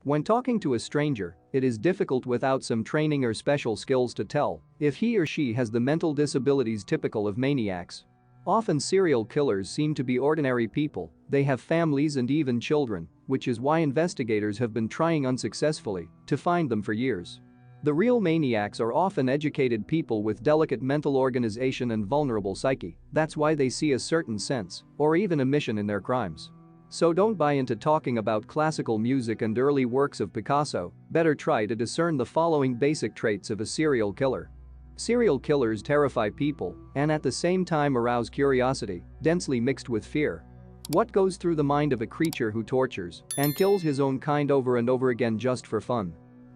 When talking to a stranger, it is difficult without some training or special skills to tell if he or she has the mental disabilities typical of maniacs. Often serial killers seem to be ordinary people, they have families and even children, which is why investigators have been trying unsuccessfully to find them for years. The real maniacs are often educated people with delicate mental organization and vulnerable psyche, that's why they see a certain sense, or even a mission in their crimes. So don't buy into talking about classical music and early works of Picasso, better try to discern the following basic traits of a serial killer. Serial killers terrify people and at the same time arouse curiosity, densely mixed with fear. What goes through the mind of a creature who tortures and kills his own kind over and over again just for fun?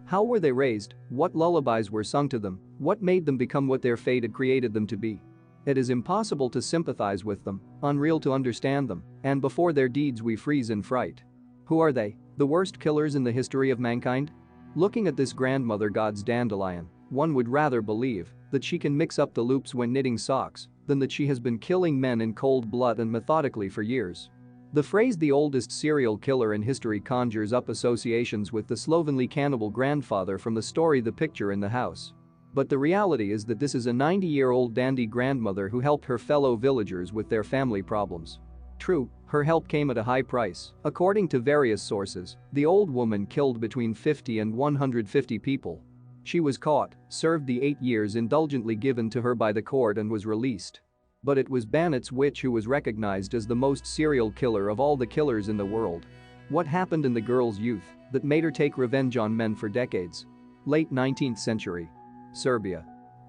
How were they raised? What lullabies were sung to them? What made them become what their fate had created them to be? It is impossible to sympathize with them, unreal to understand them, and before their deeds we freeze in fright. Who are they? The worst killers in the history of mankind? Looking at this grandmother god's dandelion, one would rather believe that she can mix up the loops when knitting socks than that she has been killing men in cold blood and methodically for years. The phrase "the oldest serial killer in history" conjures up associations with the slovenly cannibal grandfather from the story The Picture in the House. But the reality is that this is a 90-year-old dandy grandmother who helped her fellow villagers with their family problems. True, her help came at a high price. According to various sources, the old woman killed between 50 and 150 people. She was caught, served the 8 years indulgently given to her by the court and was released. But it was Banat's witch who was recognized as the most serial killer of all the killers in the world. What happened in the girl's youth that made her take revenge on men for decades? Late 19th century. Serbia.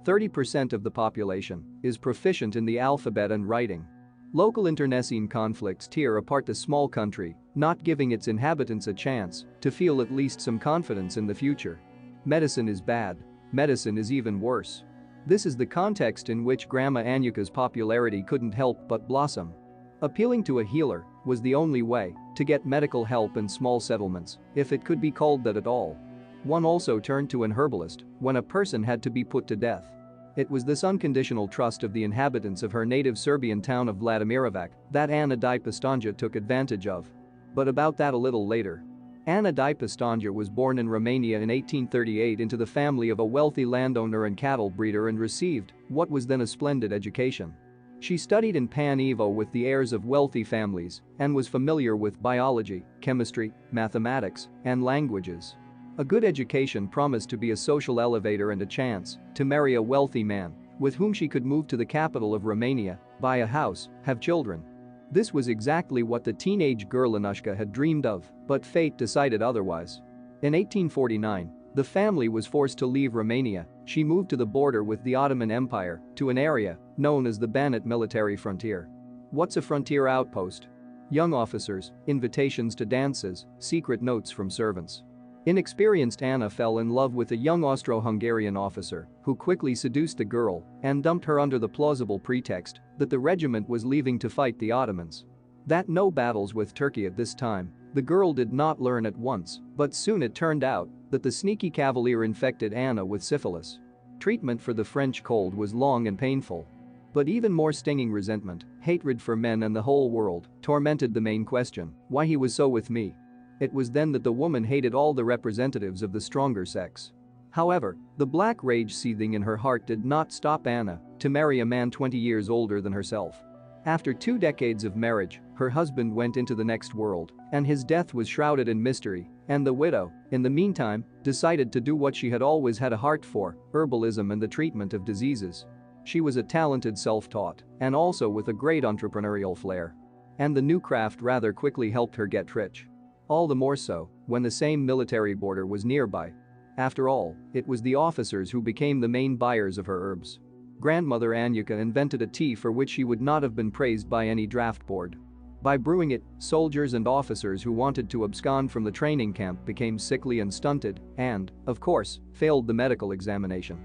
30% of the population is proficient in the alphabet and writing. Local internecine conflicts tear apart the small country, not giving its inhabitants a chance to feel at least some confidence in the future. Medicine is bad. Medicine is even worse. This is the context in which Grandma Anyuka's popularity couldn't help but blossom. Appealing to a healer was the only way to get medical help in small settlements, if it could be called that at all. One also turned to an herbalist when a person had to be put to death. It was this unconditional trust of the inhabitants of her native Serbian town of Vladimirovac that Ana di Pishtonia took advantage of. But about that a little later. Ana di Pishtonia was born in Romania in 1838 into the family of a wealthy landowner and cattle breeder and received what was then a splendid education. She studied in Panevo with the heirs of wealthy families and was familiar with biology, chemistry, mathematics, and languages. A good education promised to be a social elevator and a chance to marry a wealthy man with whom she could move to the capital of Romania, buy a house, have children. This was exactly what the teenage girl Anushka had dreamed of, but fate decided otherwise. In 1849, the family was forced to leave Romania. She moved to the border with the Ottoman Empire to an area known as the Banat military frontier. What's a frontier outpost? Young officers, invitations to dances, secret notes from servants. Inexperienced Anna fell in love with a young Austro-Hungarian officer who quickly seduced the girl and dumped her under the plausible pretext that the regiment was leaving to fight the Ottomans. That no battles with Turkey at this time, the girl did not learn at once, but soon it turned out that the sneaky cavalier infected Anna with syphilis. Treatment for the French cold was long and painful. But even more stinging resentment, hatred for men and the whole world, tormented the main question: why he was so with me. It was then that the woman hated all the representatives of the stronger sex. However, the black rage seething in her heart did not stop Anna to marry a man 20 years older than herself. After 2 decades of marriage, her husband went into the next world, and his death was shrouded in mystery, and the widow, in the meantime, decided to do what she had always had a heart for: herbalism and the treatment of diseases. She was a talented self-taught and also with a great entrepreneurial flair. And the new craft rather quickly helped her get rich. All the more so when the same military border was nearby. After all, it was the officers who became the main buyers of her herbs. Grandmother Anyuka invented a tea for which she would not have been praised by any draft board. By brewing it, soldiers and officers who wanted to abscond from the training camp became sickly and stunted and, of course, failed the medical examination.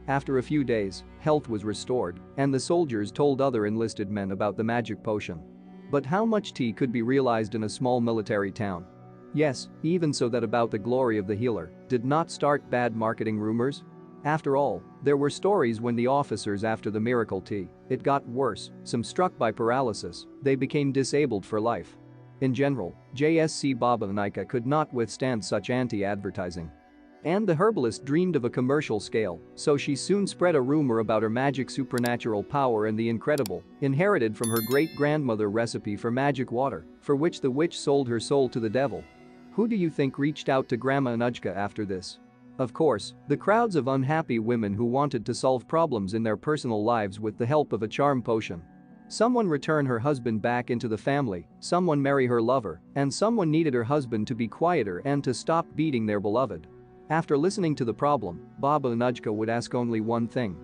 After a few days, health was restored, and the soldiers told other enlisted men about the magic potion. But how much tea could be realized in a small military town? Yes, even so that about the glory of the healer did not start bad marketing rumors. After all, there were stories when the officers after the miracle tea, it got worse, some struck by paralysis, they became disabled for life. In general, JSC Baba Nika could not withstand such anti-advertising. And the herbalist dreamed of a commercial scale, so she soon spread a rumor about her magic supernatural power and the incredible, inherited from her great-grandmother recipe for magic water, for which the witch sold her soul to the devil. Who do you think reached out to Grandma Anujka after this? Of course, the crowds of unhappy women who wanted to solve problems in their personal lives with the help of a charm potion. Someone return her husband back into the family, someone marry her lover, and someone needed her husband to be quieter and to stop beating their beloved. After listening to the problem, Baba Anujka would ask only one thing.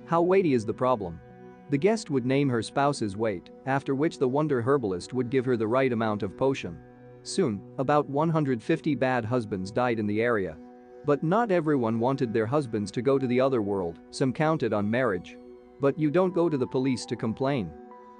How weighty is the problem? The guest would name her spouse's weight, after which the wonder herbalist would give her the right amount of potion. Soon, about 150 bad husbands died in the area. But not everyone wanted their husbands to go to the other world, some counted on marriage. But you don't go to the police to complain.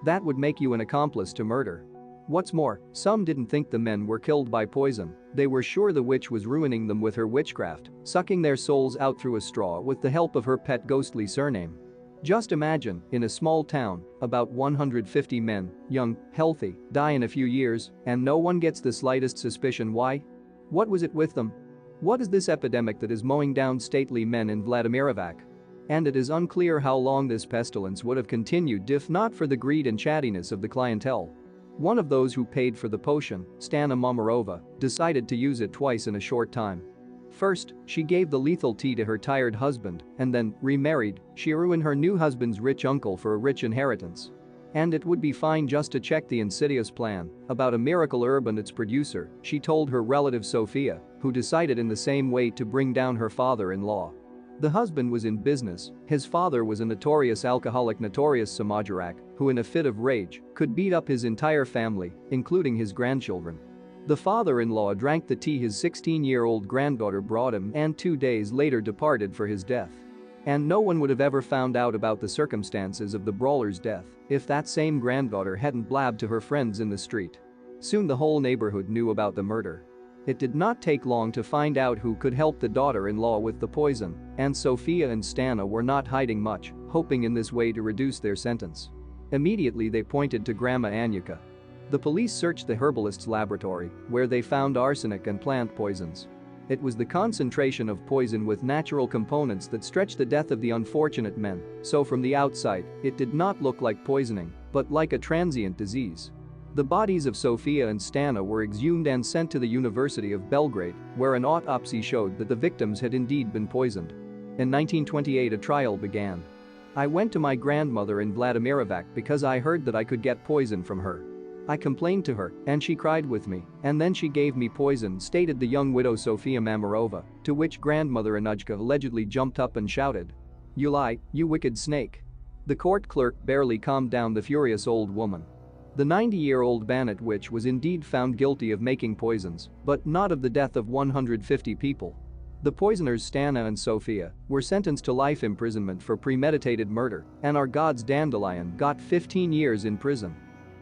That would make you an accomplice to murder. What's more, some didn't think the men were killed by poison, they were sure the witch was ruining them with her witchcraft, sucking their souls out through a straw with the help of her pet ghostly surname. Just imagine, in a small town, about 150 men, young, healthy, die in a few years, and no one gets the slightest suspicion why? What was it with them? What is this epidemic that is mowing down stately men in Vladimirovac? And it is unclear how long this pestilence would have continued if not for the greed and chattiness of the clientele. One of those who paid for the potion, Stana Mamarova, decided to use it twice in a short time. First, she gave the lethal tea to her tired husband, and then, remarried, she ruined her new husband's rich uncle for a rich inheritance. And it would be fine just to check the insidious plan about a miracle herb and its producer, she told her relative Sophia, who decided in the same way to bring down her father-in-law. The husband was in business, his father was a notorious alcoholic, notorious Samajarak, who in a fit of rage could beat up his entire family, including his grandchildren. The father-in-law drank the tea his 16-year-old granddaughter brought him and 2 days later departed for his death. And no one would have ever found out about the circumstances of the brawler's death if that same granddaughter hadn't blabbed to her friends in the street. Soon the whole neighborhood knew about the murder. It did not take long to find out who could help the daughter-in-law with the poison, and Sophia and Stana were not hiding much, hoping in this way to reduce their sentence. Immediately they pointed to Grandma Anyuka. The police searched the herbalist's laboratory, where they found arsenic and plant poisons. It was the concentration of poison with natural components that stretched the death of the unfortunate men, so from the outside, it did not look like poisoning, but like a transient disease. The bodies of Sophia and Stana were exhumed and sent to the University of Belgrade, where an autopsy showed that the victims had indeed been poisoned. In 1928 a trial began. I went to my grandmother in Vladimirovac because I heard that I could get poison from her. I complained to her, and she cried with me, and then she gave me poison, stated the young widow Sofia Mamarova, to which grandmother Anujka allegedly jumped up and shouted, "You lie, you wicked snake." The court clerk barely calmed down the furious old woman. The 90-year-old Banat witch was indeed found guilty of making poisons, but not of the death of 150 people. The poisoners Stana and Sophia were sentenced to life imprisonment for premeditated murder, and our god's dandelion got 15 years in prison.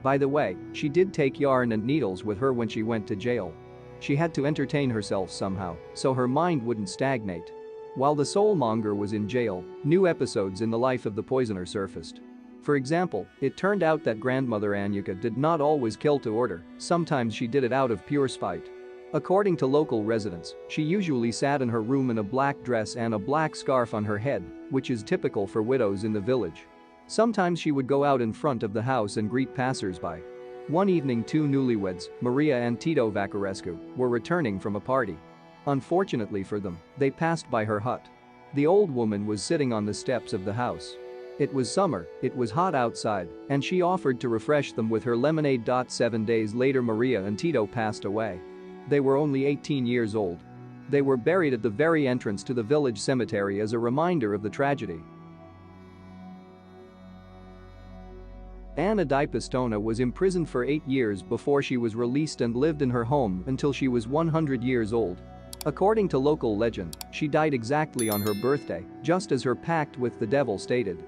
By the way, she did take yarn and needles with her when she went to jail. She had to entertain herself somehow, so her mind wouldn't stagnate. While the soulmonger was in jail, new episodes in the life of the poisoner surfaced. For example, it turned out that grandmother Anyuka did not always kill to order, sometimes she did it out of pure spite. According to local residents, she usually sat in her room in a black dress and a black scarf on her head, which is typical for widows in the village. Sometimes she would go out in front of the house and greet passers-by. One evening 2 newlyweds, Maria and Tito Vacarescu, were returning from a party. Unfortunately for them, they passed by her hut. The old woman was sitting on the steps of the house. It was summer, it was hot outside, and she offered to refresh them with her lemonade. 7 days later Maria and Tito passed away. They were only 18 years old. They were buried at the very entrance to the village cemetery as a reminder of the tragedy. Anna di Pishtonia was imprisoned for 8 years before she was released and lived in her home until she was 100 years old. According to local legend, she died exactly on her birthday, just as her pact with the devil stated.